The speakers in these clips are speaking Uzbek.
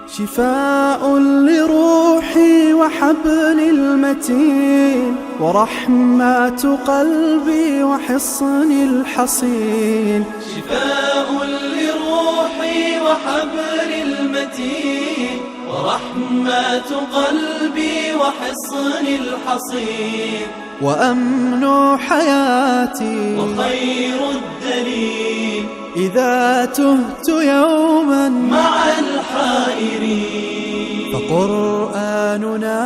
شفاء لروحي وحبل المتين ورحمة قلبي وحصن الحصين. شفاء لروحي وحبل المتين ورحمة قلبي وحصن الحصين. وأمن حياتي وخير الدليل إذا تهت يوما مع الحائرين. فقرآننا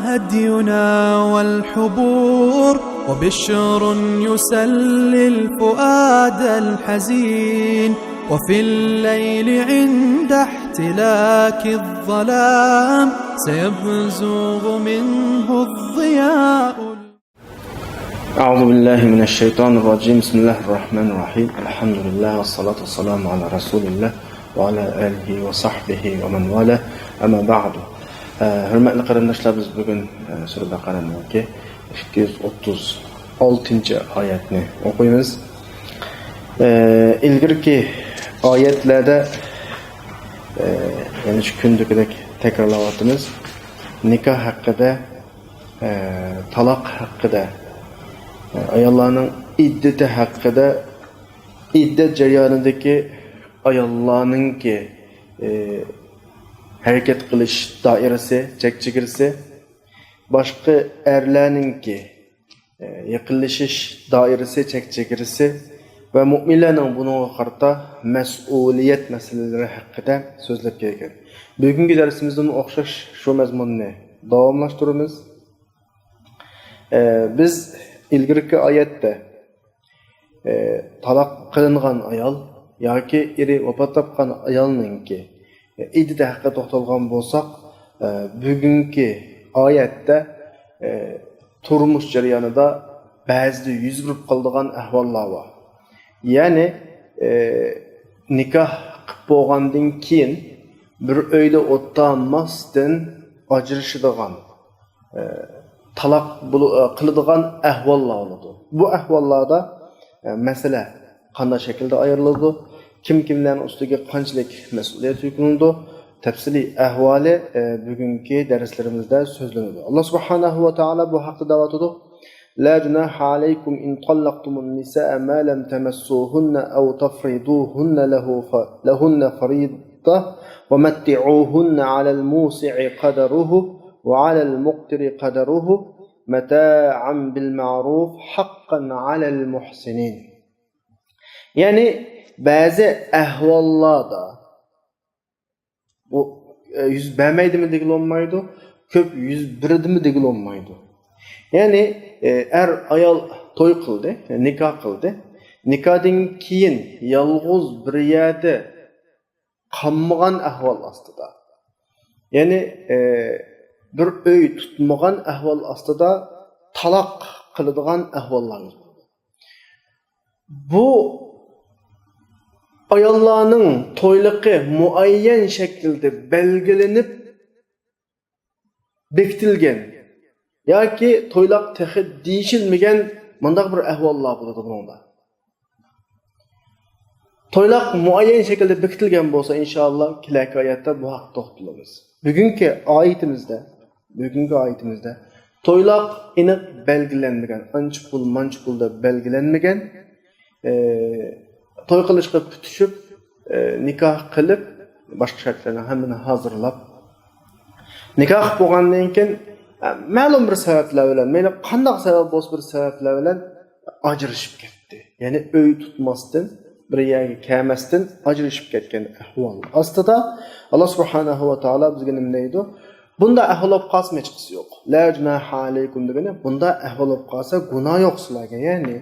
هدينا والحبور وبشر يسلي الفؤاد الحزين. وفي الليل عند احتلاك الظلام سيبزغ منه الضياء. أعوذ بالله من الشيطان الرجيم. بسم الله الرحمن الرحيم. الحمد لله والصلاة والسلام على رسول الله وعلى آله وصحبه ومن والاه. أما بعد. Hürmetli kardeşler, biz bugün Sure Bakara'nın 236. ayetini okuyumuz. İlgirki ayetlerde yani şu kündükdek tekrarlavatımız nikah hakkında, talak hakkında, ayollarning iddeti hakkında, iddet jarayonidagi ayollarningki hareket qilish doirasi, chek-chegarasi, boshqa erlarningki yaqinlashish doirasi, chek-chegarasi va mu'minlarning bunga qarata mas'uliyat masalalari haqida so'zlab kelgan. Bugungi darsimizda o'xshash shu mazmunni davomlashtiramiz. Biz ilgirki oyatda taloq qilingan ayol yoki eri vafot topgan ayolningki iddati haqida to'xtalgan bo'lsak, bugungi oyatda turmush jarayonida ba'zida yuz berib qoladigan ahvollar bor. Ya'ni nikoh qilib bo'lgandan keyin bir uyda o'tirmasdan ajrashadigan, talaq qiladigan ahvollar bo'ladi. Bu ahvollarda masala qanday shaklda ayriladi, kimlarning ustiga qanchalik mas'uliyat yuklanadi, tafsiliy ahvoli bugungi darslarimizda so'zlanadi. Alloh subhanahu va taolo bu haqda da'vat etadi. La junaha alaykum in talaqtumun nisaa ma lam tamassuhunna aw tafriduhunna lahunna fariida wa matti'uhunna 'alal musi'i qadaruhu wa 'alal muqtiri qadaruhu mata'an bil ma'ruf haqqan 'alal muhsinin. Yani bazı ahvollarda bu yüz bermeydimi degil olmaydı, köp yüz birdimi degil olmaydı. Yani ayol to'y qildi, nikoh qildi. Nikohdan keyin yolg'iz bir yerda qolmagan ahvol ostida. Yani bir uy tutmagan ahvol ostida taloq qiladigan ahvollar. Bu ayollarning to'yliqi muayyan shaklda belgilanib bekitilgan yoki to'yloq texi deyishilmagan bunday bir ahvollar bo'ladi bunda. To'yloq muayyan shaklda bekitilgan bo'lsa, inshaalloh kelasi oyatda bu haqda to'xtalamiz. Bugungi oyatimizda to'yloq aniq belgilanmagan, ancha pul, mancha pulda belgilanmagan, to'y qilishga tutishib, nikoh qilib, boshqa shartlarni hammani hozirlab, nikoh bo'lgandan keyin ma'lum bir sabablar bilan, mayli qanday sabab bo'lsa bir sabablar bilan ajrashib ketdi. Ya'ni uy tutmasdan, bir yerga kelmasdan ajrashib ketgan ahvol ostida Alloh subhanahu va taolo bizga nima deydi? Bunda ahvol bo'lib qolsa hech qisi yo'q. La junaha alaykum degani, bunda ahvol bo'lib qolsa gunoh yo'q sizlarga. Ya'ni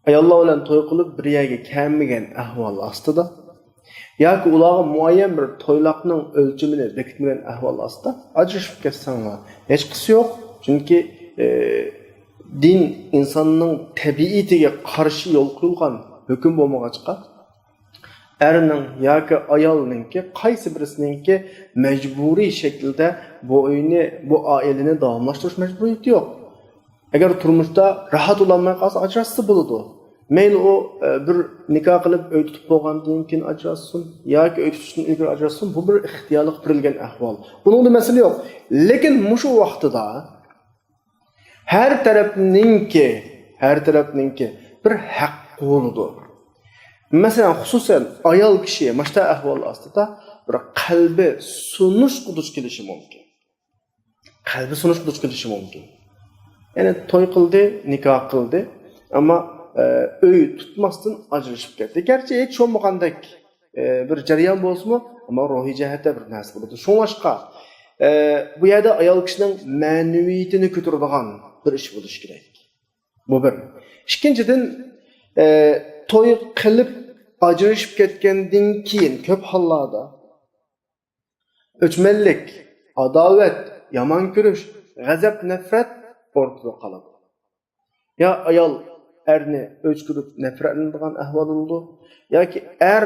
ayollar bilan to'y qilib bir yerga kelmagan ahvol ostida yoki ularga muayyan bir to'yloqning o'lchamini bekitmagan ahvol ostida ajrashib ketsanlar hech qisi yo'q. Chunki din insonning tabiatiga qarshi yo'l qo'yilgan hukm bo'lmag'achqa erning yoki ayolningki qaysi birisininki majburiy shaklda bu uyni, bu oilani davomlashtirish majburiyati yo'q. Agar turmushda rahat bo'lolmay qolsa ajrashsa bo'ladi. Meyli o bir nikah qilib öy tutib bo'lgandan keyin ajrashsin yoki öy tutishdan ilgari ajrashsin, bu bir ixtiyorlik berilgan ahvol. Buning masala yo'q. Lekin mushu vaqtida her tarafninki bir haqqi bo'ladi. Mesela xususan ayol kishi mashta ahvol ostida bir qalbi sunish quduch kelishi mumkin. Qalbi sunish quduch kelishi mumkin. Yani to'y qildi, nikoh qildi, ammo öy tutmasdan ajrashib ketdi. Gerçi hech bo'lmagandek bir jarayon bo'lsa-mu, ammo ruhiy jihatda bir narsa bo'ladi. Shunlashqa bu yerda ayol kishining ma'naviyatini ko'taradigan bir ish bo'lishi kerak. Bu bir. Ikkinchidan to'y qilib ajrashib ketgandan keyin ko'p hollarda o'chmanlik, adovat, yomon ko'rish, g'azab, nafrat o'rtada qoladi. Ya ayol erni o'chkirib nafratlanadigan ahvol bo'ldi, yoki er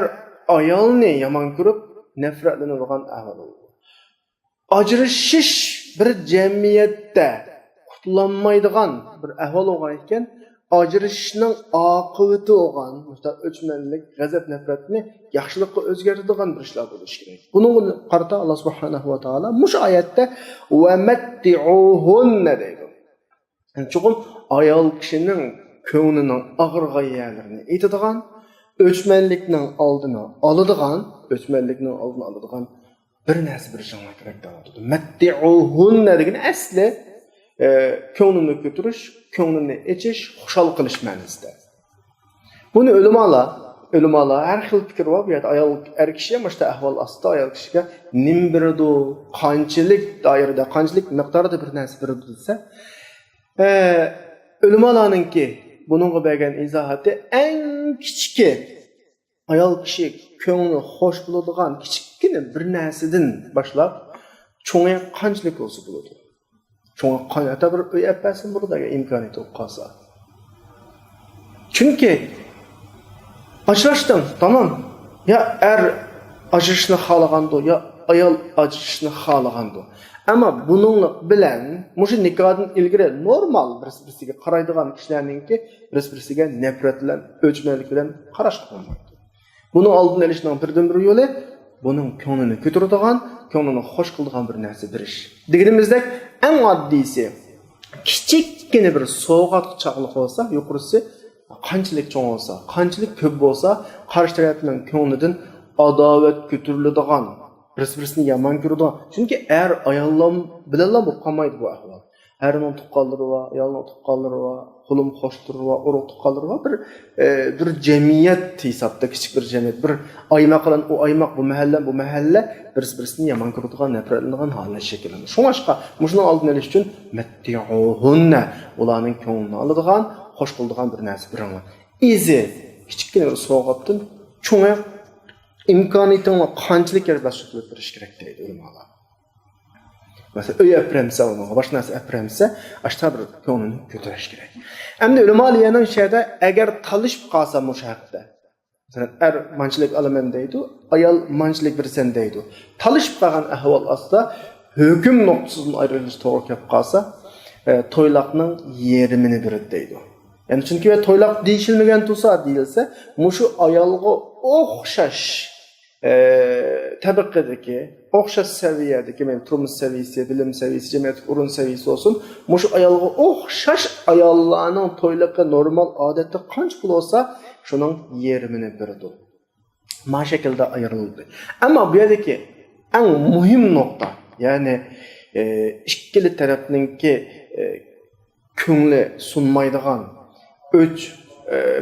ayolni yomon ko'rib nafratlanadigan ahvol bo'ldi. Ajrashish bir jamiyatda qutlanmaydigan bir ahvol bo'lgan ekan, ajrashishning oqibati bo'lgan mushta o'chmanlik, g'azab, nafratni yaxshilikqa o'zgartiradigan bir ishlar bo'lishi kerak. Buning qarata Alloh subhanahu va taolo mush oyatda va matti'uhunna deydi. Chuqur ayol kishining ko'nglining og'irgan yerlarini aytadigan, o'chmanlikning oldini oladigan bir narsa bir shunga kerak bo'ladi. Matti'uhunna degan asli ko'nglini ko'tirish, ko'nglini echish, xushal qilish ma'nosida. Buni ulamolar har xil fikr bor. Bu yerda ayol er kishi mashta ahvol ostida ayol kishiga nim beradi, qanchalik doirada, qanchalik miqdorda bir narsa beradi desa, ulamolarningki buningga bergan izohati eng kichki ayol kishi ko'ngli xush bo'ladigan kichkina bir narsadan boshlab cho'nga qanchalik bo'lsa bo'ladi. Çoğun kaynata bir öy etmesin burada imkaniyeti olsa. Çünkü ajrashdın, tamam. Ya er ajrashishni xalagandı, ya ayol ajrashishni xalagandı. Ama bununla bilen, mushu nikohdan ilgari normal bir-biriga qaraydigan kishilarningki bir-biriga nafrat bilan, o'chmanlik bilan qarash qilmaydi. Buni oldin olishning birdan-bir yo'li bunun ko'nglini ko'taradigan, ko'nglini xush qiladigan bir narsa berish. Deganimizdek, eng oddiysi kichikkina bir sovg'at chaqliq bo'lsa, yuqorisi qanchalik cho'ng bo'lsa, qanchalik ko'p bo'lsa, qarshi tarafning ko'nglidan adovat ko'tariladigan, bir-birini yomon ko'radigan. Chunki er ayollar bilan bo'lib qolmaydi bu ahvol. Erning tuqqanlari va ayolning tuqqanlari va qo'lim xo'shtirib va urug' tuqqanlari va bir jamiyat hisobda kichik bir jamiyat, bir aymoq bilan u aymoq, bu mahalla bir-birini yomon ko'radigan, nafratlanadigan holat shakllanadi. Shunga mushuni oldini olish uchun matti'uhunna, ularning ko'nglini oladigan, xush qiladigan bir narsa birinlar. Izi kichikina bir sovg'atdan cho'nga imkoniyatingni qanchalik yarashib berish kerak deydi ulamolar. Mesela öy apremse olmalı, başka nasıl apremse aşağı bir konuyu götürüş gerek. Hem de ülmaliyenin şeyde eğer talışıp kalsa müşahede, mesela er mançilik alamendeydi, ayal mançilik bir sendeydi. Talışıp kalan ahval aslında hüküm noktasının ayrılış doğru yapıp kalsa toylakның yerimini biriddeydi. Yani çünkü toylak değişilmegen tutsa değilse, muşu ayalga okşaş tabaqadagi o'xshash saviyadagi turmush saviyasi, bilim saviyasi, jamiyat o'rin saviyasi olsun, mush ayolga o'xshash ayollarning to'yliqi normal odatda qancha bo'lsa, shuning yerimini berdi. Ma shaklda ayrildi. Ammo bu yerdagi eng muhim nuqta, ya'ni ikkili tarafningki ko'ngli sunmaydigan, o'ch,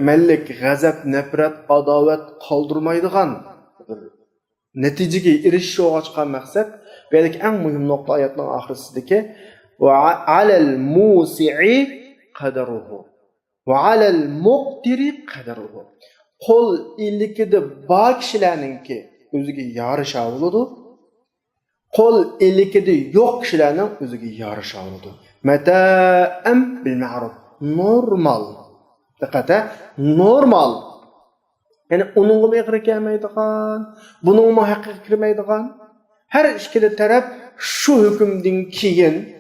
mallik, g'azab, nafrat, adovat qoldirmaydigan netijaga erishish chiqqan maqsad, bu yerdagi eng muhim nuqta oyatning oxirisidagi va alal musi'i qadaruhu va alal muqtiri qadaruhu. Qo'l illikida bor kishilarningki o'ziga yarasha bo'ladi. Qo'l illikida yo'q kishilarning o'ziga yarasha bo'ladi. Mata'am bil ma'ruf. Normal. Diqqat, normal. Yani onunla mı gelmeydiğen, bununla hakkı kirmeydiğen, her işkili taraf şu hükümden kiyin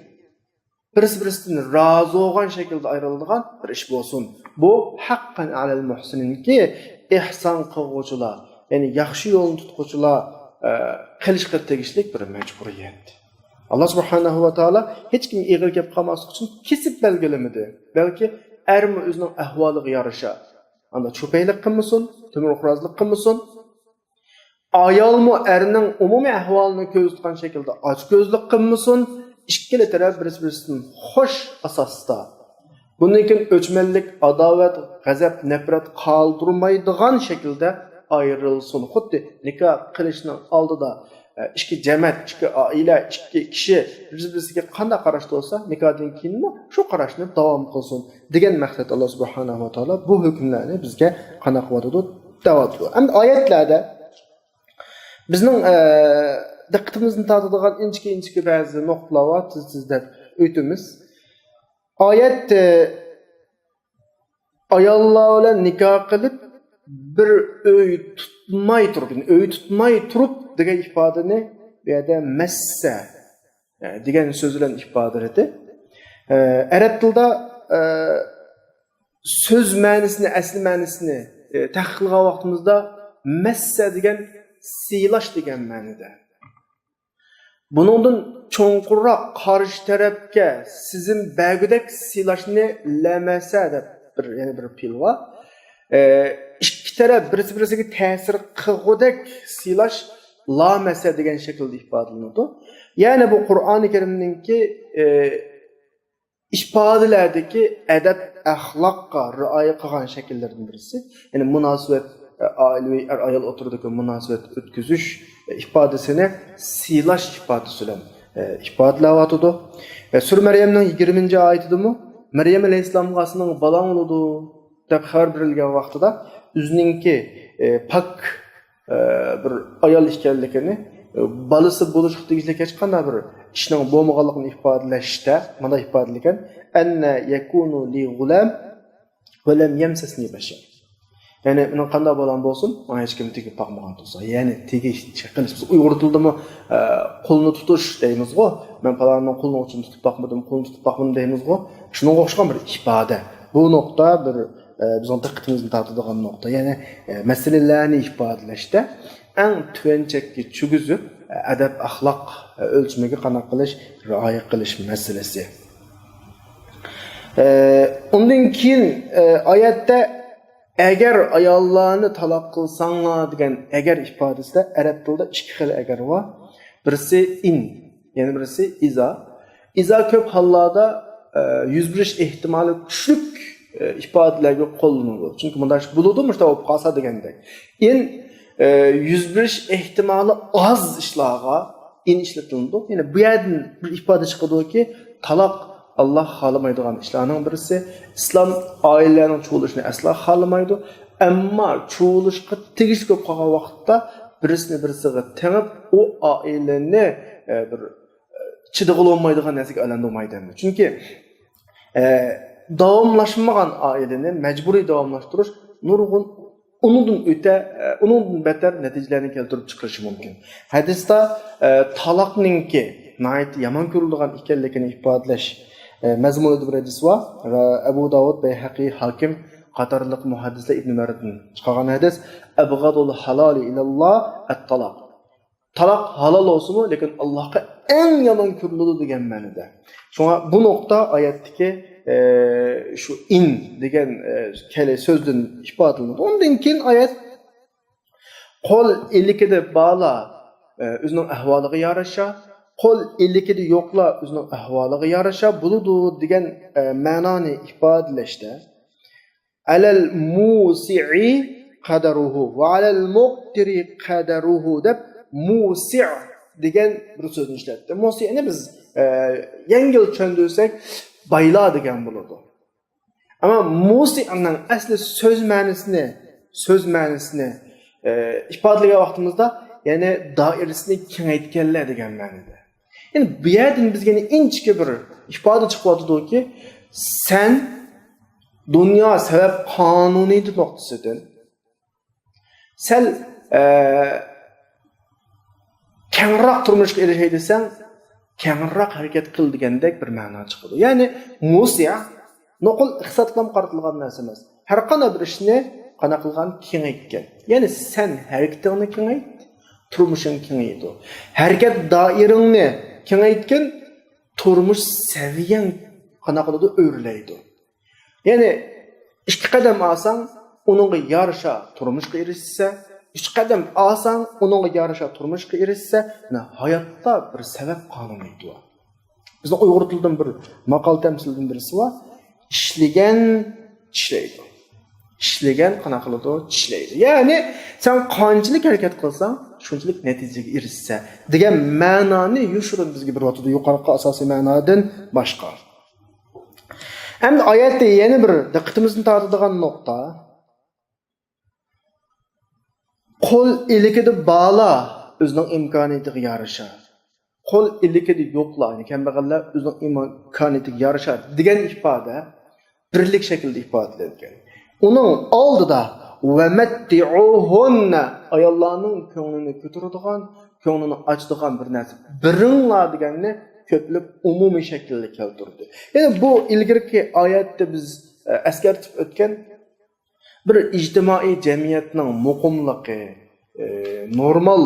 birisinden razı olgan şekilde ayrıldıgan bir iş bolsun. Bu haqqan alal muhsininki ihsan qilguvchilar, ya'ni yaxshi yo'lni tutguvchilar qilishga tegishlik bir majburiyat. Allah subhanahu va taala hech kim egil gap qilmaslik uchun kesib belgilamadi. Balki ermi o'zining ahvoliga yarasha anda cho'paylik qilmasin, tumurqirozlik qilmasin. Ayolmi erning umumiy ahvolini ko'z tutgan shaklda ochko'zlik qilmasin. İkkili taraf birisining xo'sh asosda. Bundan keyin o'chmanlik, adovat, g'azab, nafrat qoldirmaydigan shaklda ayrılsın. Xuddi nikoh qilishning oldida ikki jamoat, ikki oila, ikki kishi bir-biriga qanday qarashda bo'lsa, nikohdan keyinmi shu qarashni davom qilsin degan maqsad Allah subhanahu va taolo bu hukmlarni bizga qanday qiladi da'vat. Endi oyatlarda bizning diqqatimizni tortadigan inchki ba'zi nuqtalar bor, tez-tezlab o'tamiz. Oyat ayollar bilan nikoh qilib bir öy tutmay turib degan ifodani bu yerda massa degan so'z bilan ifodaladi. Arab tilida so'z ma'nosini, asli ma'nosini tahqiq qilgan vaqtimizda massa degan siylash degan ma'noda. Buningdan cho'nqurroq qarshi tarafga sizin bagudek silashni lamasa deb bir pil var. İkki taraf birisi-birisiga ta'sir qilgudek silash lamasa degan shaklda ifodalanadi. Ya'ni bu Qur'oni Karimninki ifodalardagi adab, axloqqa rioya qilgan shakllardan birisi. Ya'ni munosabat ailevi ayol o'tirdigan munosabat o'tkazish ifodasini silash ifodasi bilan ifodalayotidu. Sur Maryamning 20-oyatidami Maryam alayhissalomga aslining bolang bo'ladi deb xabar berilgan vaqtida o'zininki pak bir ayol ekanligini, balasi bo'lish tegishlik hech qanday bir ishning bo'lmaganligini ifodalashda mana ifodalagan anna yakunu li g'ulam va lam yamsasni bashar. Yani bunun qanday bolam bo'lsin, mana hech kim tegib boqmagan bo'lsa, ya'ni tegish qilish biz Uyg'ur tilidami qo'lni tutish deymiz-ku. Men palanning qo'lini uchun tutib boqmadim, qo'lni tutib boqmadim deymiz-ku. Shunga o'xshagan bir ifoda. Bu nuqta bir bizning diqqatimizni tortadigan nuqta. Ya'ni masalalarni ifodalashda eng tuvanchakka chugizib adab, axloq o'lchamiga qanday qilish, rioya qilish masalasi. Undan keyin oyatda agar ayollarni taloq qilsanglar degan agar ifodasida arab tilida ikki xil agar bor. Birisi in, ya'ni birisi iza. Iza ko'p hollarda yuz berish ehtimoli kuchli ifodalarga qo'llaniladi. Chunki bunday bo'ladi, mushta bo'lib qolsa degandek. In yuz berish ehtimoli oz ishlarga in ishlatiladi. Ya'ni bu yerdan bir ifoda chiqadiki, taloq Allah xalamaydigan ishlarning birisi. İslam oilalarning cho'lishini asla xalamaydi. Ammo cho'lishga tegishli bo'lib qolgan vaqtda birisini birisiga tengib, u oilani bir chidag'il olmaydigan narsaga aylantirmaydi. Chunki davomlashmagan oilani majburiy davomlashtirish nurg'un undan beter natijalarni keltirib chiqarishi mumkin. Hadisda taloqningki nayt yomon ko'riladigan ekanligini ifodalash mazmunida bir hadis var ve Ebu Davud Beyhaqi Hakim qatorliq muhaddislar Ibn Maraddan chiqargan hadis abghadul halali ilallah at-talaq. Talaq halol olsunmu, lekin Allohga eng yomon ko'riladi degan ma'noda. Shunga bu nuqta oyatdagi shu in degan so'zdan ifodalanadi. Undan keyin oyat qo'l illikida bala o'zining ahvoliga yarasha, qo'l illikida yo'qlar o'zining ahvoliga yarasha bo'ladi degan ma'noni ifodalashda alal musi'i qadaruhu va alal muqtiri qadaruhu deb musi' degan bir so'zni ishlatdi. Musi'ni biz yengil tushuntirsak bayla degan bo'ladi. Ammo musi'ning asli so'z ma'nosini ifodalagan vaqtimizda ya'ni doirasini kengaytganlar degan ma'noda. Yani bu yerden bizge inçki bir ifade çıkmadıdır sen dünya sebep kanuniydi noktasıdın. Sen kenrak durmuşka erişeydiysen kengroq harakat qil degandek bir ma'no chiqadi. Ya'ni musiya nuqul iqtisodga qaratilgan narsa emas. Har qanday bir ishni qana qilgan kengaytgan. Ya'ni sen harakatingni kengayt, turmushing kengaydi. Harakat doiringni kengaytgan, turmush saviyang qana qiladi, o'rlaydi. Ya'ni 2 qadam olsang, uningga yarasha turmushga erishsa, 3 qadam olsang, uningga yarasha turmushga erishsa, hayotda bir sabab qonuniydi. Bizning Uyg'ur tilidan bir maqol tamsildan birisi bor. İşlegan tishlaydi. Ishlagan qana qiladi, tishlaydi. Ya'ni sen qanchalik harakat qilsang, shunchalik natijaga erishsa degan ma'noni yushurib bizga bir vaqtda yuqorqi asosiy ma'nodan boshqa. Endi oyatda yana bir diqqatimizni tortadigan nuqta qo'l ilikida bala o'zining imkoniyatiga yarasha. Qo'l ilikida yo'qlar, ya'ni kambag'allar o'zining imkoniyatiga yarasha degan ifoda birlik shaklda ifodalangan. Uning oldida vamatti'uhunna ayollarning ko'nglini ko'taradigan, ko'nglini ochadigan bir narsa. Biringlar deganni ko'plab umumiy shaklda keltirdi. Ya'ni bu ilgirki oyatda biz askartib o'tgan bir ijtimoiy jamiyatning muqimligi, normal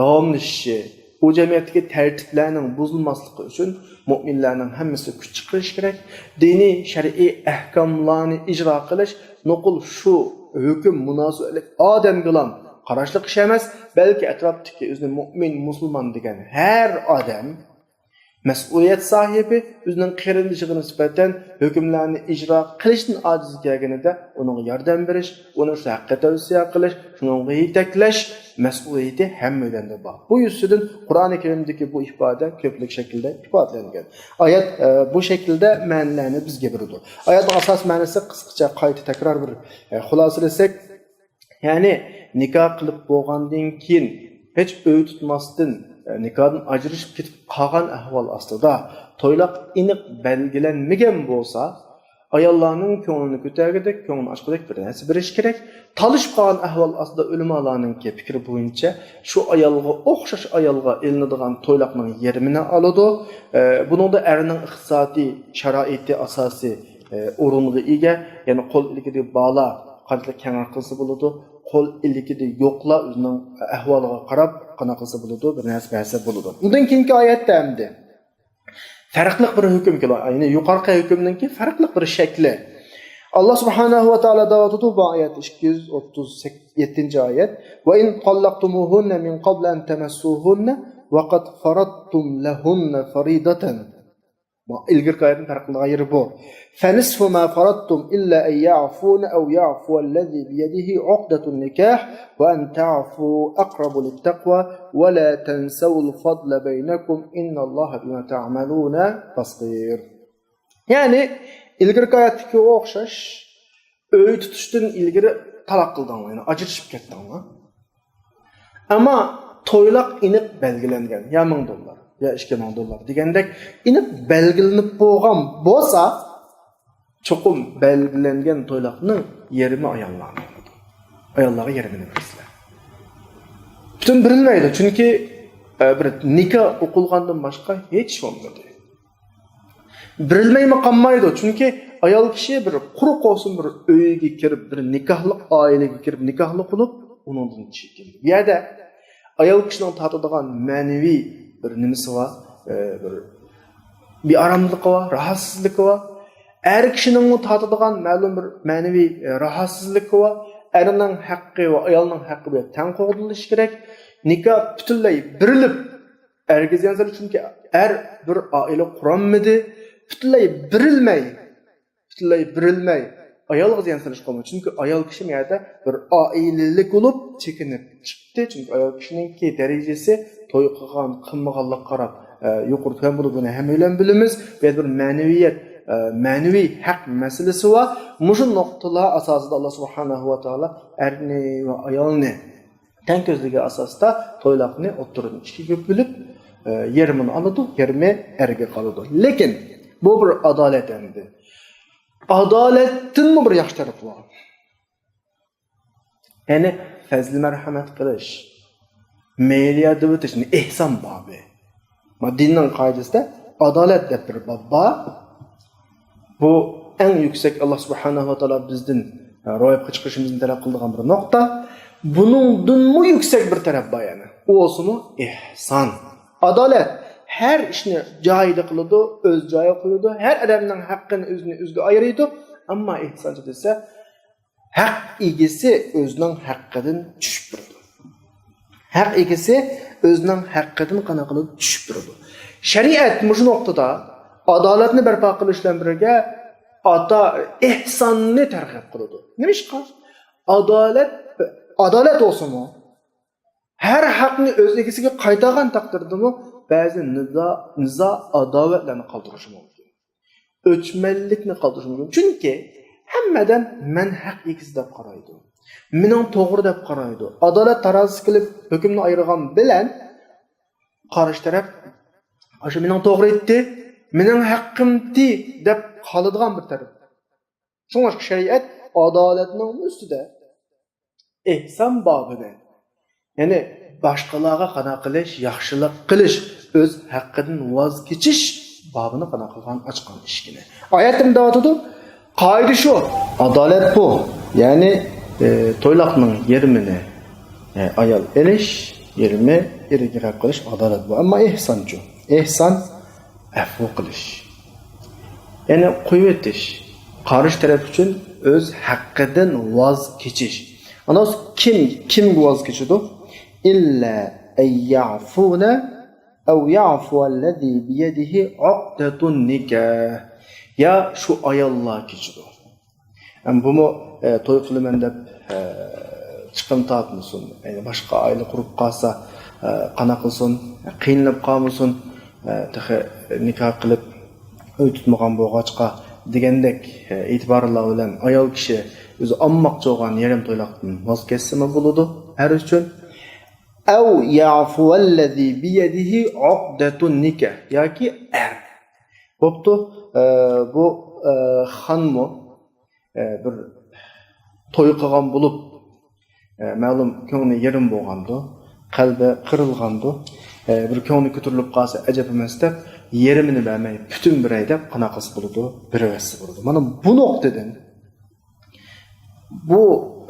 davomlashishi, o jamiyatdagi tartiblarning buzilmasligi uchun mu'minlarning hammasi kuch chiqarish kerak. Diniy shar'iy ahkomlarni ijro qilish nuqul shu hukm munosabatlik odam bilan qarashli ish emas, balki atrofdagi o'zini mu'min, musulmon degan har odam mas'uliyat sahibi o'zining qarindishiga nisbatan hukmlarni ijro qilishdan ojiz kelganida unga yordam berish, uni shu haqqa tavsiya qilish, shunga yetaklash mas'uliyati hammadan bor. Bu yusidan Qur'oni Karimdagi bu ifoda ko'plik shaklda ifodalangan. Oyat bu shaklda ma'nolarni bizga beradi. Oyatning asos ma'nosi qisqacha qayta takror bir xulosalasak, ya'ni nikoh qilib bo'lgandan keyin hech o'y tutmasdan nikohdan ajrashib ketib qolgan ahvol ostida to'yloq aniq belgilanmagan bo'lsa, ayollarning ko'nglini ko'targidek, ko'ngli ochqidek bir narsa berish kerak. Talishib qolgan ahvol ostida ulamolarning fikri bo'yicha shu ayolga o'xshash ayolga elinadigan to'yloqning yerini oladi. Buningda erning iqtisodiy sharoiti asosiy o'ringa ega, ya'ni qo'l ilikida bola qanchalik kengayib qilsa bo'ladi, qo'l ilikida yo'qlar o'zining ahvoliga qarab qana qilsa bo'ladi, bir narsa bersa bo'ladi. Undan keyingi oyatda hamda farqli bir hukm keladi. Ya'ni yuqorqi hukmninki farqli bir shakli. Allah subhanahu va taolo davotida bu oyat 237-oyat: "Va in qallaqtumuhunna min qabli an tamassuhunna va qad faradtum lahunna faridatan." Bu ilgirki oyatning farqli yeri bu. فَنِصْفُ مَا فَرَضْتُمْ إِلَّا أَنْ يَعْفُونَ أَوْ يَعْفُوَ الَّذِي بِيَدِهِ عُقْدَةُ النِّكَاحِ وَأَنْ تَعْفُوا أَقْرَبُ لِلتَّقْوَى وَلَا تَنْسَوُا الْفَضْلَ بَيْنَكُمْ إِنَّ اللَّهَ بِمَا تَعْمَلُونَ بَصِيرٌ. Yani ilgirki oyatdagi o'xshash o'y tutishdan ilgari taloq qildinglar, ya'ni ajrashib ketdinglar. Ammo to'yloq aniq belgilangan, ya $1000 ya $2000 degandek aniq belgilanib bo'lgan bo'lsa, çoxum belgilengen to'yloqning yerimi ayollarga yerini verirler. Bütün bilinmeydi çünkü bir nikah o'qilgandan boshqa hech bo'lmaydi. Birilmay qolmaydi çünkü ayol kishi bir quruq olsun bir uyga kirib, bir nikohli oilaga kirib, nikohli qilib, uningdan chiqadi. Bu yerda ayol kishining tatadigan ma'naviy bir nimasi bor, bir aramligi bor, rahatsizligi bor. Er kişinin tatadigan ma'lum bir ma'naviy rahatsizligi va erning haqqi va ayolning haqqi bilan teng qo'yilishi kerak. Nikoh butunlay birilib erga ziyon chunki er bir oila qurolmadi, butunlay birilmay ayolga ziyon solish qolmaydi. Chunki ayol kishi bu yerda bir oilalik bo'lib chekinib chiqdi. Chunki ayol kishiningki darajasi to'y qilgan, qilmaganlik qarab yuqori ham bo'lib, hammalar bilamiz. Bu bir ma'naviyat manevi hak meselesi var. Muşun noktalar asasında Allah subhanahu wa ta'ala erni ve ayolni ten gözlüğü asasında toylakni oturun içki göpülüp yerimini aladı, yerimi erge kalıdı. Lekin bu bir adalet endi. Adaletin mi bir yaş tarafı var? Yani fazli merhamet kılış, meyliye dıvıtış, ihsan babı. Dinning qoidasida adolat deb bir bob bor. Bu eng yuksak Alloh subhanahu va taolo bizdan ro'yobga chiqishimizni talab qilgan bir nuqta. Buningdan yuksak bir taraf bor yana. U o'simi ihson. Adolat her ishni joyida qiladi, o'z joyiga qo'yadi. Har odamning haqqini o'ziga ayiradi. Ammo ihson desa, haq egasi o'zining haqqidan tushib turadi. Haq egasi o'zining haqqidan qana qilib tushib turadi. Shariat shu nuqtada adolatni barpo qilish bilan birga ihsonni targ'ib qiladi. Nima ish qilish? Adolat olsunmi? Her haqni o'z egasiga qaytargan taqdirdami, ba'zi nizo adovatlarni qoldirishi mumkin. O'chmanlikni qoldirishi mumkin. Chunki hammadan men haq egasi deb qaraydi. Mening to'g'ri deb qaraydi. Adolat tarozi qilib hukmni ayirgan bilan qarish taraf o'sha mening to'g'ri etdi, mening haqqimdi deb qoladigan bir taraf. Shunga shariat adolatning ustida ihson bobini, ya'ni boshqalarga qana qilish, yaxshilik qilish, o'z haqqidan voz kechish bobini qana qilgan ochgan ishkini. Oyatimda aytadi, qoida shu, adolat bu. Ya'ni to'yloqning yerimini ayol elish, yerimi eriga haq qilish adolat bu. Ammo ihsonchi. Ihson afv qilish. Ya'ni qo'yib etish, qarish taraf uchun o'z haqqidan voz kechish. Ana kim voz kechadi? İlla ayyafuna aw ya'fu allazi bi yadihi 'uqdatun nikah. Ya şu ayollar kechadi. Bu mu to'y qilaman deb chiqim topmasin. Yani boshqa oila qurib qolsa qana qilsin, qiynalib qolmasin, nikoh qilib uy tutmagan bo'g'ochqa degandek e'tiborlar bilan ayol kishi o'zi olmoqchi bo'lgan yarim to'yloqdan voz kechsa bo'ladi har uchun. Aw ya'fu allazi bi yadihi 'uqdatun nikah. Yoki bo'pti, bu xonmi bir to'y qilgan bo'lib, ma'lum ko'ngli yarim bo'lgandi, qalbi qirilgandi, bir ko'ngli ko'tarilib qolsa ajab emas deb yerimini bermay butun biray deb qanaqasi bo'ladi, birvasi bo'ladi. Mana bu nuqtadan bu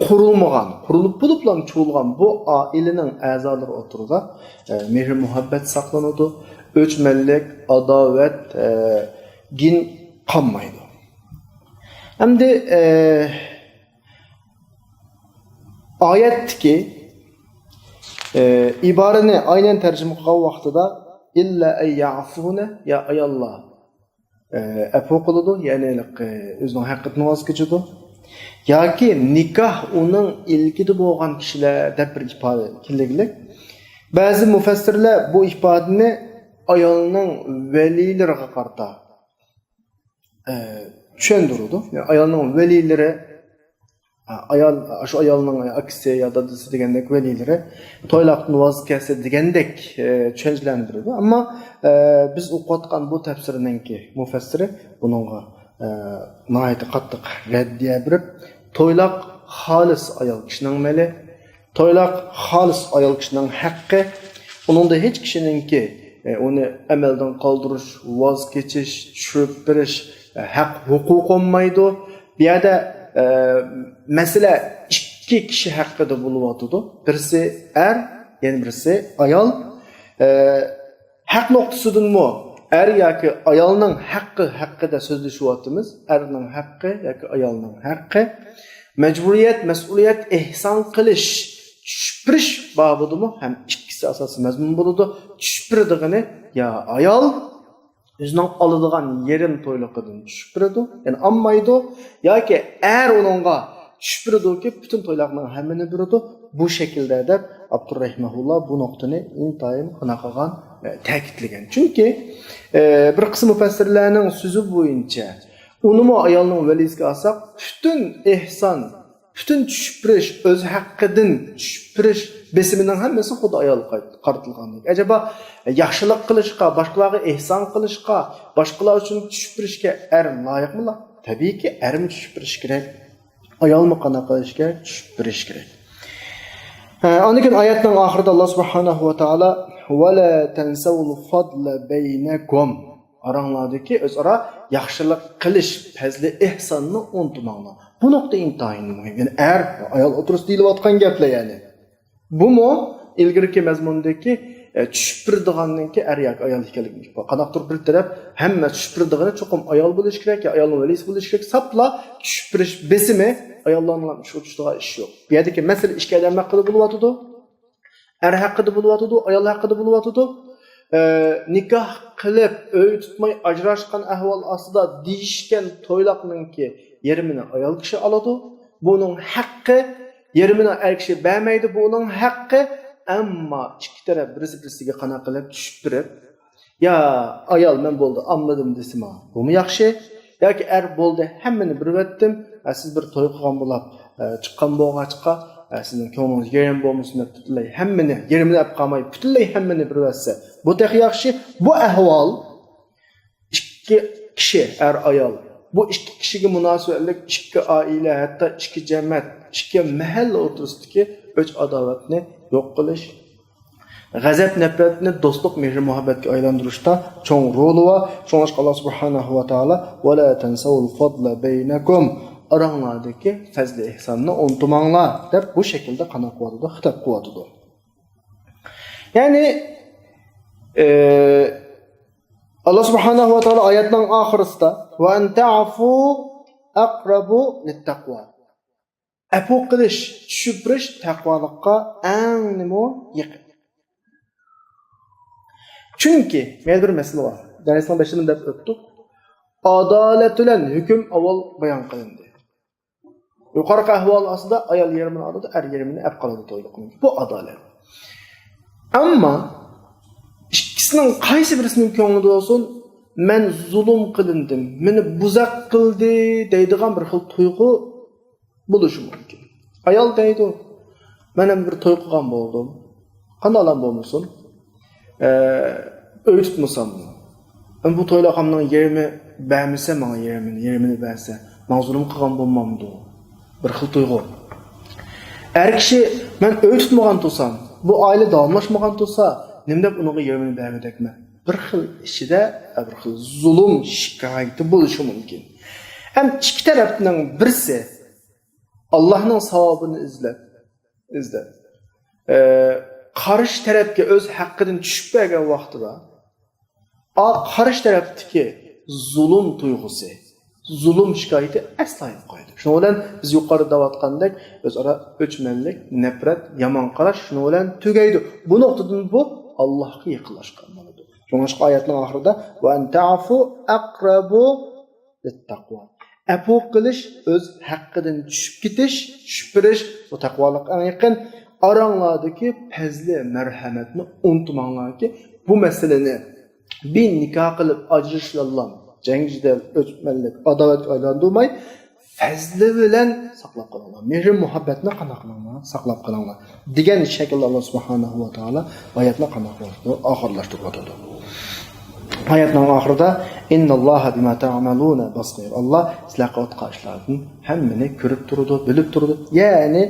qurilib bo'liblam cho'lgan bu oilaning a'zolari o'tirida mehr muhabbat saqlanadi, o'chmanlik, adovat gin qolmaydi. Hamda oyatdagi iborani aynan tarjima qilgan vaqtida illa ayyafuna ya ayalloh afu qiladi, ya'ni o'zining haqqidan voz kechadi. Yoki nikoh uning ilkida bo'lgan kishilar deb bir ifoda kelganlik. Ba'zi mufassirlar bu ifodani ayolning valilariga qarata tushundirdi. Yani ayolning valilari şu ayolning aksi ya dadisi degandek valilari to'yloqdan voz kechsa degandek tushunchalantirdi. Ammo biz o'qiyotgan bu tafsirninki mufassiri buningga nihoyat qattiq raddiya berib, to'yloq xolis ayol kishining mali, to'yloq xolis ayol kishining haqqi, uningda hech kishininki uni amaldan qoldirish, voz kechish, tushirib berish haq huquq olmaydi. Bu yerda masala ikki kishi haqida bo'lyotdi. Birisi yana birisi ayol. Haq nuqtasidanmi er yoki ayolning haqqi haqida so'zlashyapmiz. Erning haqqi yoki ayolning haqqi. Majburiyat, mas'uliyat, ihson qilish, tushirish babidimi ham ikkisi asosiy mazmun bo'ladi. Tushirdigini ya ayol o'zining oladigan yerim to'yliqidan tushiradi, ya'ni olmaydi, yoki uningga tushiradi, butun to'ylarning hammani beradi. Bu shaklda deb Abdurrahimulloh bu nuqtani intayin qanaqagan ta'kidlagan. Chunki bir qism mufassirlarning so'zi bo'yicha unimi ayolning valisiga olsak, butun ihson, butun tushirish, o'z haqqidan tushirish besimining hammasi xuddi ayolga qaratilgan. Acaba yaxshilik qilishga, boshqalarga ihson qilishga, boshqalar uchun tushirishga loyiqmi? Tabiiyki, ermi tushirish kerak, ayolmi qanaqa qilishga tushirish kerak. Ondan oyatning oxirida Alloh subhanahu va taolo ve la tensavul fadla beynekum. Aranglardaki özara yaxşılık qilish, fazli ihsonni unutmanglar. Bu nokta intayin muhim. Yani eğer ayol oturus deyilayotgan gaplar yani. Bu mu ilgirki mazmundaki tushpirdigandan ki er yoki ayol ekanligini. Qanaqdir bir taraf hamma tushpirdigani cho'qim ayol bo'lish kerak, ya ayolning valisi bo'lish kerak. Sapla tushpirish besimi ayollarning shu tushdigan ish yo'q. Bu yerdagi masala ikki odam haqida bo'lyotdi. Er haqida bo'lyotdi, ayol haqida bo'lyotdi. Nikoh qilib, uy tutmay ajrashgan ahvol ostida deyishgan to'yloqninki yerimini ayol kishi oladi. Buning haqqi yerimini er kishi bermaydi, buning haqqi. Ammo ikki taraf birisi-birisiga qana qilib tushib turib, ya ayol men bo'ldi, anladim desima. Bumi yaxshi? Yoki er bo'ldi, hammani birvatdim, siz bir to'y qilgan bo'lib, chiqqan bo'lg'achqa, sizning ko'nglingiz yerim bo'lmasin deb butunlay hammani yerimni olib qolmay, butunlay hammani birvatsa. Bu tax yaxshi. Bu ahvol ikki kishi, er ayol. Bu ikki kishiga munosabatlik ikki oila, hatto ikki jamoat, ikki mahalla o'rtasidagi o'ch adovatni yo'q qilish, g'azab nafratni do'stlik, mehr muhabbatga aylantirishda cho'ng roli va shunga Alloh subhanahu va taolo va la tansawul fadla baynakum aranglardagi fazli ihsonni unutmanglar deb bu shaklda qana qiladi, xitob qiladi. Ya'ni Alloh subhanahu va taolo oyatning oxirisida va anta'fu aqrabu littaqwa. Afu qilish, tushirish taqvolikqa eng nima yaqin. Chunki men bir masala bor. Darsning boshida deb o'tdik. Adolat bilan hukm avval bayon qilindi. Yuqorqi ahvol ostida ayol yerimini oladi, er yerimini olib qoladi to'yliqning. Bu adolat. Ammo ikkisining qaysi birisining ko'nglida bo'lsin, men zulm qilindim, meni buzaq qildi deydigan bir xil tuyg'u bo'lishi mumkin. Ayol deydi, men ham bir to'y qilgan bo'ldim. Qanday olam bo'lmasin? Uy tutmasam. Men bu to'ylaqamning yerini bermasa, menga yerimini bersa, men zulm qilgan bo'lmamdi. Bir xil tuyg'u. Er kishi men uy tutmagan bo'lsam, bu oila davomlashmagan bo'lsa, nima deb unga yerimini bermadikmi? Bir xil ishida bir xil zulm shikoyati bo'lishi mumkin. Ham ikki tarafning birisi Allah'ın savabını izlep karşı tarafga öz hakkıdan düşüp bergen vaqtida karşı taraftaki zulüm tuyg'usi, zulüm şikayeti asla yo'q qo'ydi. Shuning bilan biz yuqorida davatqandek o'zaro o'chmanlik, nafrat, yomon qarash shuning bilan tugaydi. Bu nuqtadan bu Allohga yaqinlashgan bo'ladi. Shuning oyatning oxirida va anta'fu aqrabu littaqwa. Afu qilish, o'z haqqidan tushib ketish, tushpirish, bu taqvolikqa yaqin. Aranglardagi fazli marhamatni unutmanglarki, bu masalani bir nikoh qilib ajrashlanlar, jangida o'chmanlik, adovatga aylantirmay, fazli bilan saqlab qolinglar. Mehr muhabbatni qanaqlanglar, saqlab qolinglar degan shaklda Alloh subhanahu va taolo oyatni qanaqlashni oxirlashtirib o'tadi. Hayatning oxirida innalloha bima ta'maluna basir. Alloh sizlar qilayotgan ishlarning hammani ko'rib turadi, bilib turadi. Ya'ni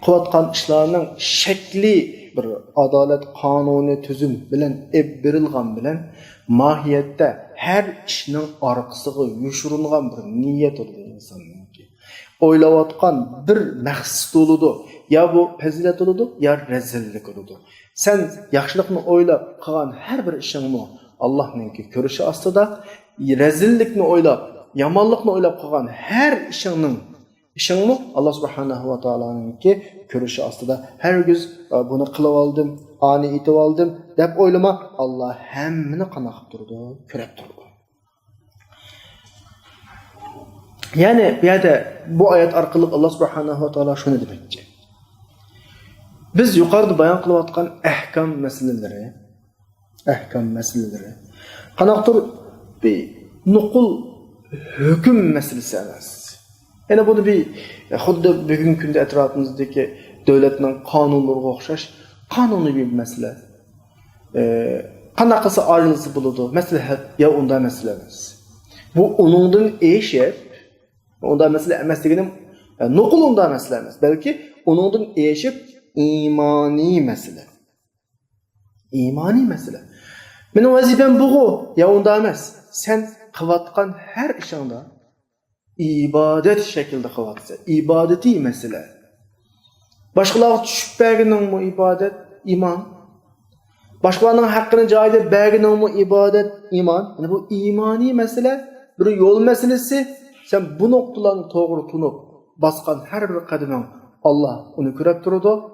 qilayotgan ishlarning shakli bir adolat qonuni tuzum bilan berilgan bilan mohiyatda har ishning orqasiga yushirilgan bir niyat bo'ladi insonninki. O'ylayotgan bir maqsad bo'ladi. Ya bu fazilat bo'ladi, ya razillik bo'ladi. Sen yaxshilikni o'ylab qilgan har bir ishingni Allah'ınki görüşü aslında rezillikni o'ylab, yomonlikni o'ylab qolgan har ishingni Allah subhanahu va taoloninki görüşü aslında hergiz buni qilib oldim, ani etib oldim deb o'ylama. Alloh hammani qanaqib turdi, ko'rib turdi. Ya'ni bu yerda bu oyat orqali Allah subhanahu va taolo shuni demoqchi. Biz yuqorida bayon qilayotgan ahkam meseleleri qanaqdir bir nuqul hüküm meselesi emas. Yani bunu bir xuddi bugungi kunda atrofimizdagi davlatning qonunlariga o'xshash qonuniy bir mesele. Qanaqasi ayrılısı bo'ladi, maslahat ya unda mesele emas. Bu onundan eşep, unda mesele emas deganim nuqul unda mesele emas, balki onundan eşep imani mesele. İmani mesele. Benim vazifem bu. Ya onda emas. Sen kıvatkan her işinde ibadet şekilde kıvatsa. İbadeti mesele. Başkalarına düşüp berginin mu ibadet? İman. Başkalarının hakkını cahide berginin mu ibadet? İman. Yani bu imani mesele, bir yol meselesi. Sen bu noktalarını doğru tutup baskan her bir kadının Allah onu görüp durdu.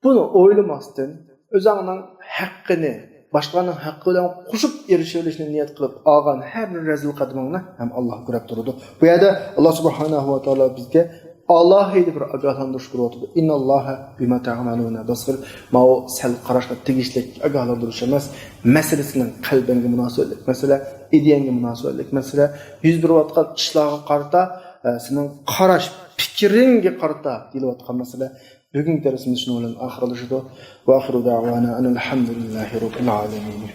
Bunu oylamasdan özünün hakkını, başkalarının hakkıyla koşup erişebilişine niyet kılıp algan her bir rezil kadınını hem Allah görüp durdu. Bu yerde Allah subhanahu ve taala bizge Allah heydi bir agahlandırış duruyordu. İnna Allaha bima ta'maluna basir. Ma o sel qarashga tegishlik agahlandırış emas. Meselesinin kalbinge münasebetlik mesele, ideyenge münasebetlik mesele, yüz berayotgan ishlarga qarata senin qarash fikringe qarata deyilayotgan mesele. Bugün dersimiz şunu bilan oxirlashadi. Va oxiru da'wana alhamdulillahi robbil alamin.